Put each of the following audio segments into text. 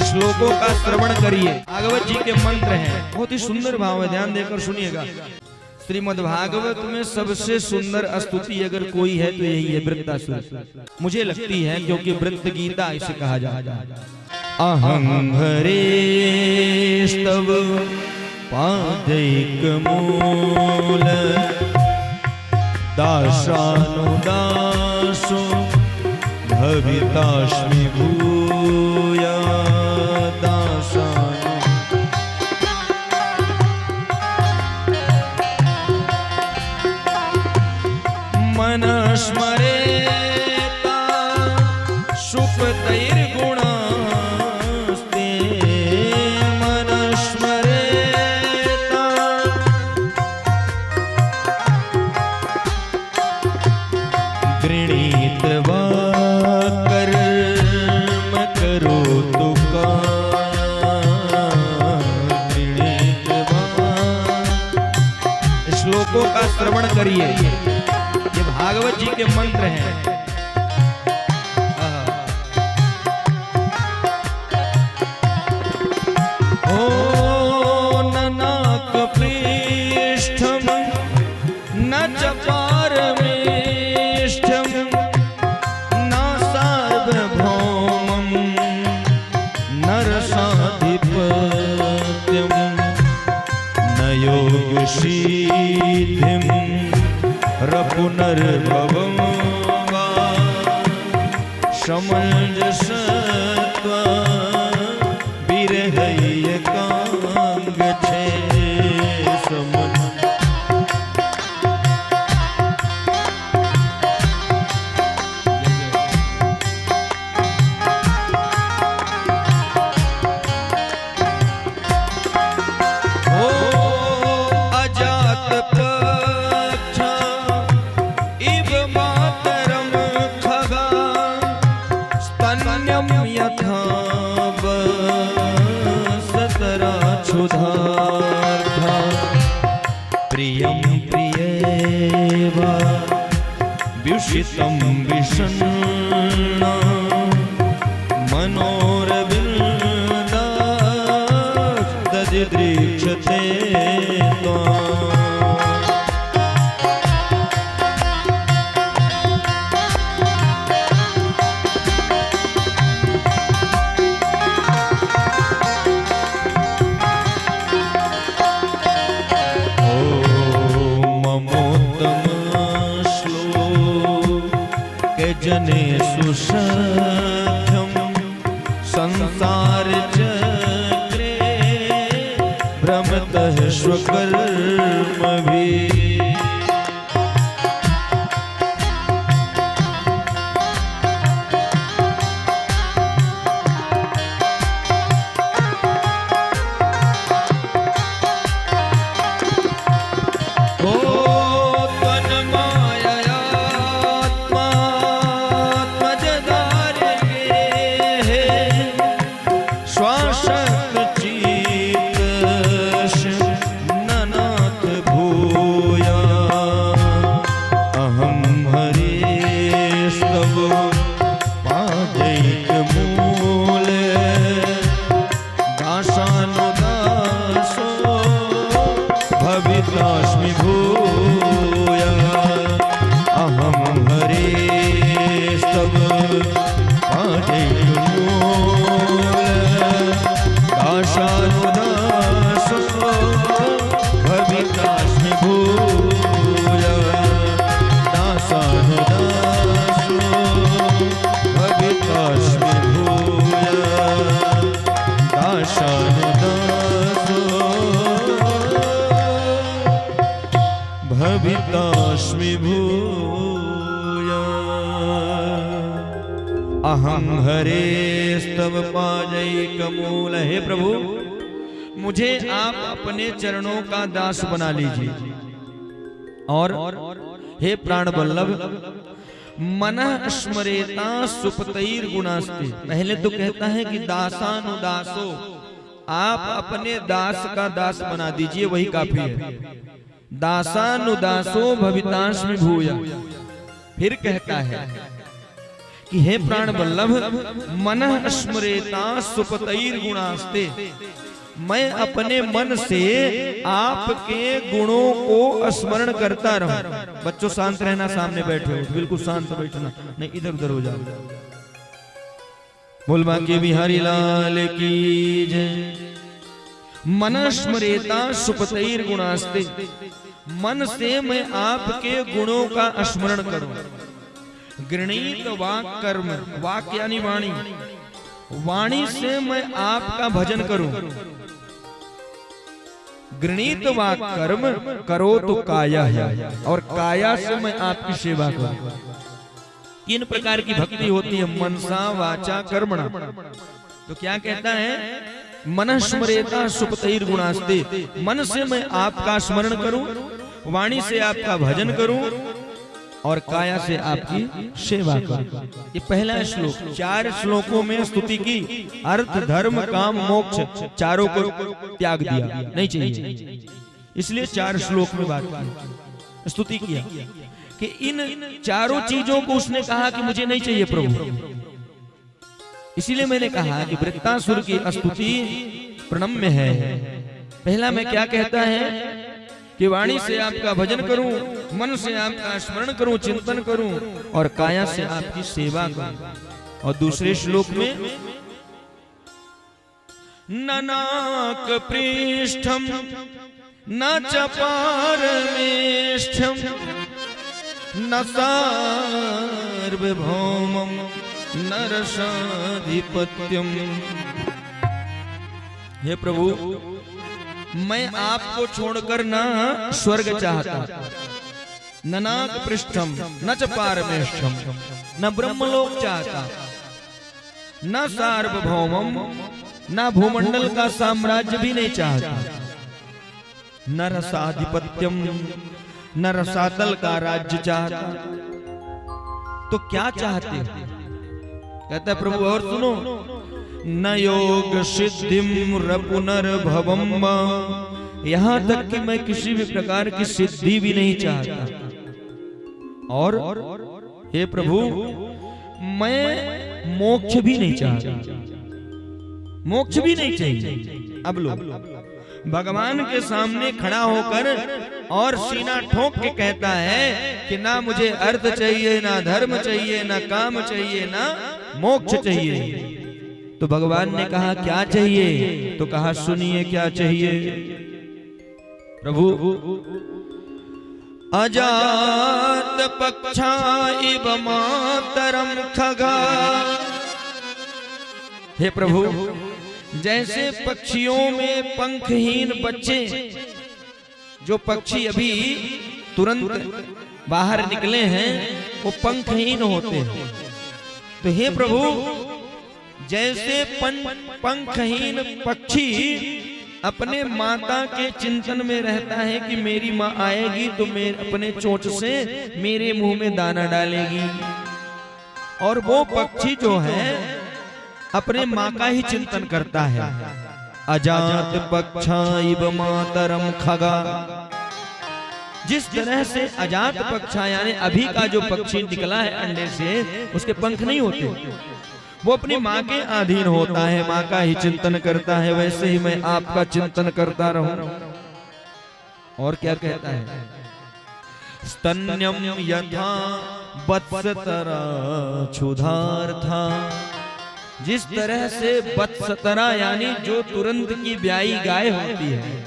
श्लोकों का श्रवण करिए। भागवत जी के मंत्र हैं, बहुत ही सुंदर भाव है, ध्यान देकर सुनिएगा। श्रीमद् भागवत में सबसे सुंदर स्तुति अगर कोई है तो यही है वृत्तासुर। मुझे लगती है क्योंकि वृत्त गीता इसे कहा जाता है। अहं हरेस्तव पादैकमूल दासानुदासो भवितास्मि भूया दासानु। मनस्मरेता सुपतैर्गुणास्ते मनस्मरेता गृणीत्वा कर्म करोतु श्लोकों का श्रवण करिए। ये भागवत जी के मंत्र हैं। ओ ननाक पृष्ठम न च पारमेष्ठम न सार्वभौमम नरसाधिपत्यम न योगसिद्धिं पुनर्भवं वा समंजसत्वा विरहयकांगछे समन। प्रियं प्रियेव व्युषितं विषण्णा मनोरविन्दास्तदिदृक्षते त्वाम्। जने सुसख्यम संसार चक्रे भ्रमतः स्वकर्मभिः। भवितास्मि भूया अहं हरेस्तव पादैकमूल दासानुदासो भवितास्मि भूया दासानुदासो भवितास्मि भूया दासानुदासो भवितास्मि भूया अहं हरेस्तव पादैकमूल। हे प्रभु, मुझे आप अपने चरणों का दास बना लीजिए। और हे प्राण वल्लभ, मनः स्मरेता सुपतैर्गुणास्ते। पहले तो कहता है कि दासानुदासो, आप अपने दास का दास बना दीजिए, वही काफी है। दासानुदासो भवितास्मि भूया। फिर कहता है कि हे प्राण वल्लभ मनः स्मरेता सुपतैर गुणास्ते, मैं अपने मन से आपके गुणों को स्मरण करता रहूं। बच्चों शांत रहना, सामने बैठे हो बिल्कुल शांत बैठना, नहीं इधर उधर हो जाओ। बोल बांके बिहारी लाल की जय। मनः स्मरेता सुपतैर गुणास्ते, मन से मैं आपके गुणों का स्मरण करूं। गृणीत वाक कर्म, वाक यानी वाणी, वाणी से मैं आपका भजन करूं। गृणीत वाक कर्म करो तो काया है, और काया से मैं आपकी सेवा करूं। तीन प्रकार की भक्ति होती है, मनसा वाचा कर्मणा। तो क्या कहता है, मनः स्मरेता सुपतैर गुणास्ते, मन से मैं आपका स्मरण करूं, वाणी से आपका भजन करूं, और काया से आपकी सेवा करूं। ये पहला श्लोक। 4 श्लोकों में स्तुति की, अर्थ धर्म काम मोक्ष चारों को त्याग दिया, नहीं चाहिए, इसलिए 4 श्लोक में बात की, स्तुति किया कि इन चारों चीजों को उसने कहा कि मुझे नहीं चाहिए प्रभु। इसीलिए मैंने कहा कि वृत्तासुर की स्तुति प्रणम्य है। पहला में क्या कहता है कि वाणी से आपका भजन करूं, मन से आपका स्मरण करूं, चिंतन करूं, और काया से आपकी सेवा करूं। और दूसरे श्लोक में ननाक पृष्ठम न च पारमेष्ठम न सार्वभौमं न रसाधिपत्यम। हे प्रभु, मैं आपको छोड़कर ना स्वर्ग चाहता, न नाक पृष्ठम न च पारमेष्ठम, न ब्रह्मलोक चाहता, न सार्वभौमम, न भूमंडल का साम्राज्य भी नहीं चाहता, न रसाधिपत्यम, न रसातल का राज्य चाहता। तो क्या चाहते? कहता है प्रभु और सुनो, न योग सिद्धिम पुनर्भवम, यहां तक कि मैं किसी भी प्रकार की सिद्धि भी नहीं चाहता। और हे प्रभु, मैं मोक्ष भी नहीं चाहता, मोक्ष भी नहीं चाहिए। अब लो, भगवान के सामने खड़ा होकर और सीना ठोक के कहता है कि ना मुझे अर्थ चाहिए, ना धर्म चाहिए, ना काम चाहिए, ना मोक्ष चाहिए। तो भगवान ने कहा क्या चाहिए? तो कहा सुनिए क्या चाहिए। प्रभु, अजात पक्षा इव मातरम खगा। हे प्रभु, जैसे पक्षियों में पंखहीन बच्चे, जो पक्षी अभी तुरंत बाहर निकले हैं वो पंखहीन होते हैं। तो हे प्रभु, जैसे पंखहीन पक्षी अपने माता के चिंतन में रहता है कि मेरी माँ आएगी तो मेरे अपने चोंच से मेरे मुंह में दाना डालेगी, और वो पक्षी जो है अपने माँ का ही चिंतन करता है। अजात पक्षा इव मातरम खगा। जिस तरह से अजात पक्षा यानी अभी का जो पक्षी निकला है अंडे से, उसके पंख नहीं होते, वो अपनी माँ के अधीन होता है, माँ का ही चिंतन करता है, वैसे ही मैं आपका चिंतन करता रहूं। और क्या कहता है? स्तन्यम यथा वत्सतरा क्षुधार्था। जिस तरह से वत्सतरा यानी जो तुरंत की ब्याई गाय होती है,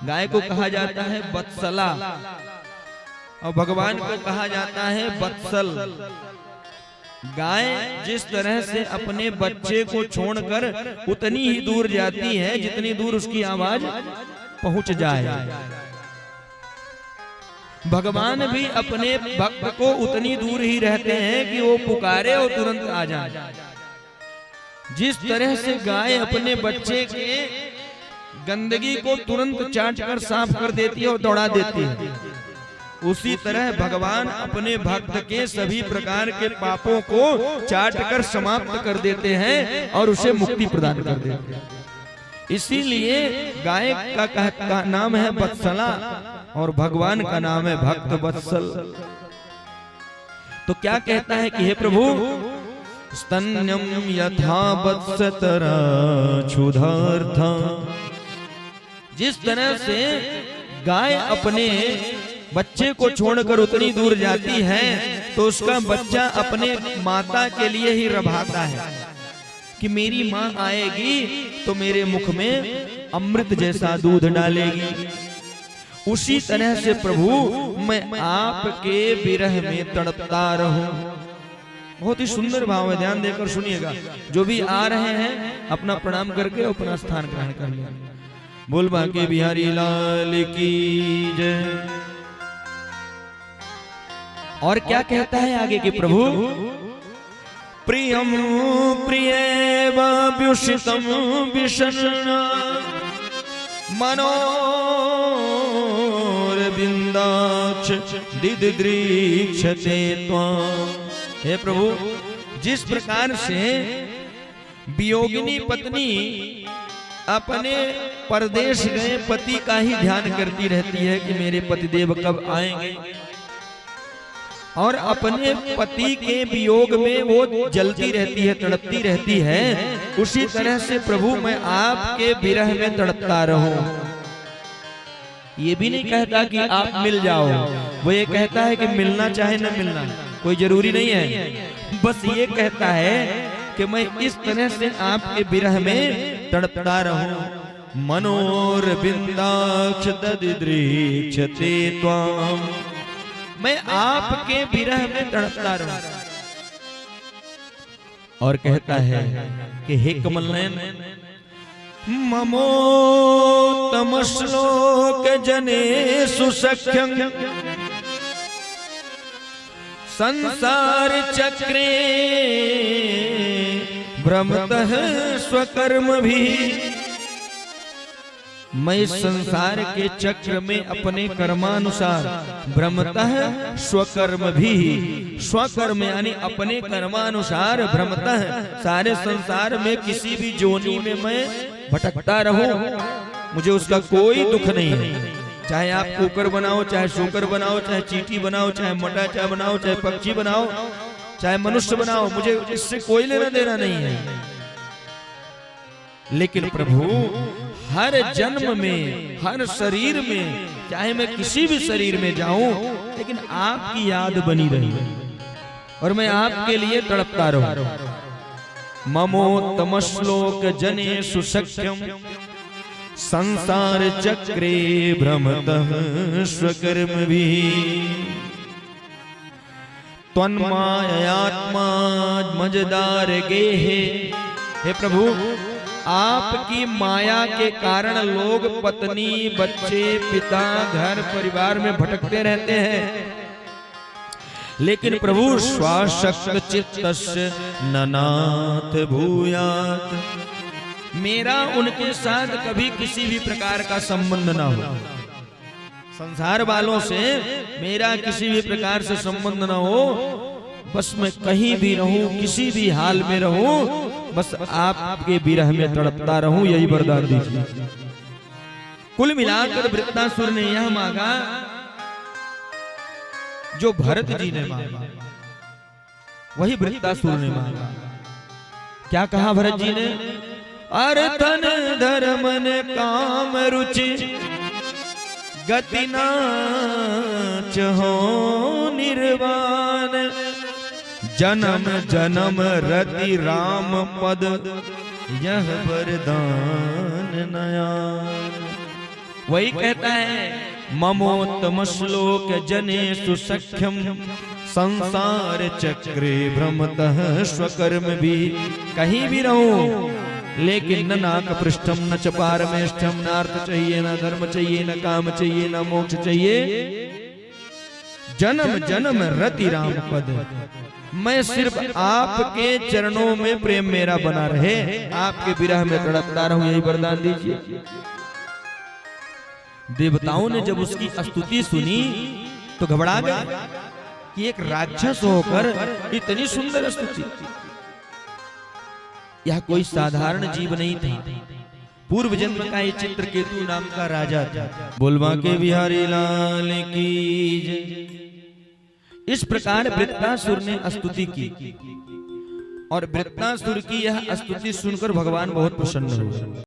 गाय को कहा जाता है वत्सला, और भगवान को कहा जाता है वत्सल। गाय जिस तरह से अपने बच्चे को छोड़कर उतनी ही दूर जाती है जितनी दूर उसकी आवाज पहुंच जाए, भगवान भी अपने भक्त को उतनी दूर ही रहते हैं कि वो पुकारे और तुरंत आ जाए। जिस तरह से गाय अपने बच्चे के गंदगी को तुरंत चाट कर साफ कर देती है और दौड़ा देती है, उसी तरह भगवान अपने भक्त के सभी प्रकार के पापों को चाट कर समाप्त कर देते हैं और उसे मुक्ति प्रदान कर देते हैं। इसीलिए गाय का नाम है वत्सला और भगवान का नाम है भक्त वत्सल। तो क्या कहता है कि हे प्रभु, स्तन्यम यथा वत्सतरा क्षुधार्था। जिस तरह से गाय अपने बच्चे को छोड़कर उतनी दूर जाती है तो उसका बच्चा अपने माता के लिए ही रभाता है कि मेरी माँ आएगी तो मेरे मुख में अमृत जैसा दूध डालेगी। उसी तरह से प्रभु मैं आपके विरह में तड़पता रहूं। बहुत ही सुंदर भाव है, ध्यान देकर सुनिएगा। जो भी आ रहे हैं अपना प्रणाम करके अपना स्थान ग्रहण कर लिया। बोल बांके बिहारी लाल की जय। और क्या कहता है आगे के प्रभु, प्रियम प्रियेव व्युषितम विषण्णा मनोरविन्दाक्ष दिदृक्षते त्वाम्। हे प्रभु, जिस प्रकार से वियोगिनी पत्नी अपने परदेश गए पति का ही ध्यान करती रहती है कि मेरे पतिदेव कब आएंगे, और अपने पति के वियोग में वो जलती रहती है, तड़पती रहती है, उसी तरह से प्रभु मैं आपके विरह में तड़पता रहूं। ये भी नहीं कहता कि आप मिल जाओ, वो ये कहता है कि मिलना चाहे न मिलना कोई जरूरी नहीं है। बस ये कहता है कि मैं इस तरह से आपके विरह में तड़पता रहूं। मनोरविन्दाक्ष दिदृक्षते त्वाम्। मैं आपके विरह में तड़पता रहूं। और कहता है कि हे कमल नयन, ममोत्तम श्लोक जनेषु सख्यं संसार चक्रे भ्रमतः स्वकर्म भी। मैं संसार के चक्र में अपने कर्मानुसार भ्रमतः स्वकर्म भी, स्वकर्म यानी अपने कर्मानुसार भ्रमतः सारे संसार में किसी भी जोनी में मैं भटकता रहूं, मुझे उसका कोई दुख नहीं है। चाहे आप कुकर बनाओ, चाहे शूकर बनाओ, चाहे चींटी बनाओ, चाहे मोटा चाय बनाओ, चाहे पक्षी बनाओ, चाहे मनुष्य बनाओ, मुझे इससे कोई लेना देना नहीं है। लेकिन प्रभु हर जन्म में, हर शरीर में, चाहे मैं किसी भी शरीर में जाऊं, लेकिन आपकी याद बनी रही और मैं आपके लिए तड़पता रहूं। ममोत्तम श्लोक जनेषु सख्यम संसार चक्रे भ्रमतः स्वकर्म भी। त्वन्मायात्मा मजदार गेहे। हे प्रभु, आपकी माया के कारण लोग पत्नी, बच्चे, पिता, घर परिवार में भटकते रहते हैं, लेकिन प्रभु स्वाशक्त चित्तस्य ननाथ भूयात्। मेरा उनके साथ कभी किसी भी प्रकार का संबंध ना हो, संसार वालों से मेरा किसी भी प्रकार से संबंध ना हो, बस मैं कहीं भी रहूं, किसी भी हाल में रहूं, बस आपके विरह में तड़पता रहूं, यही वरदान दीजिए। कुल मिलाकर वृत्तासुर ने यह मांगा जो भरत जी ने मांगा, वही वृत्तासुर ने मांगा। क्या कहा भरत जी ने? अर्थन धर्मन काम रुचि गति नाच हो निर्वाण। जन्म जन्म रति राम पद यह वरदान नया। वही कहता है ममोत्तम श्लोक जनेषु सख्यम संसार चक्रे भ्रमतः स्वकर्म भी। कहीं भी रहूं, लेकिन न नाक पृष्ठम न च पारमेष्ठम, न अर्थ चाहिए, न धर्म चाहिए, न काम चाहिए, न मोक्ष चाहिए। जन्म जन्म रति राम पद, मैं सिर्फ आपके चरणों में प्रेम मेरा बना रहे, आपके विरह में तड़पता रहूं, यही वरदान दीजिए। देवताओं ने जब उसकी स्तुति सुनी तो घबरा गए कि एक राक्षस होकर इतनी सुंदर स्तुति। यह कोई साधारण जीव नहीं था, पूर्व जन्म का ये चित्रकेतु नाम का राजा था। बोलवा के बिहारी लाल की जय। इस प्रकार वृत्तासुर ने स्तुति की। और वृत्तासुर की यह स्तुति सुनकर भगवान बहुत प्रसन्न हुए।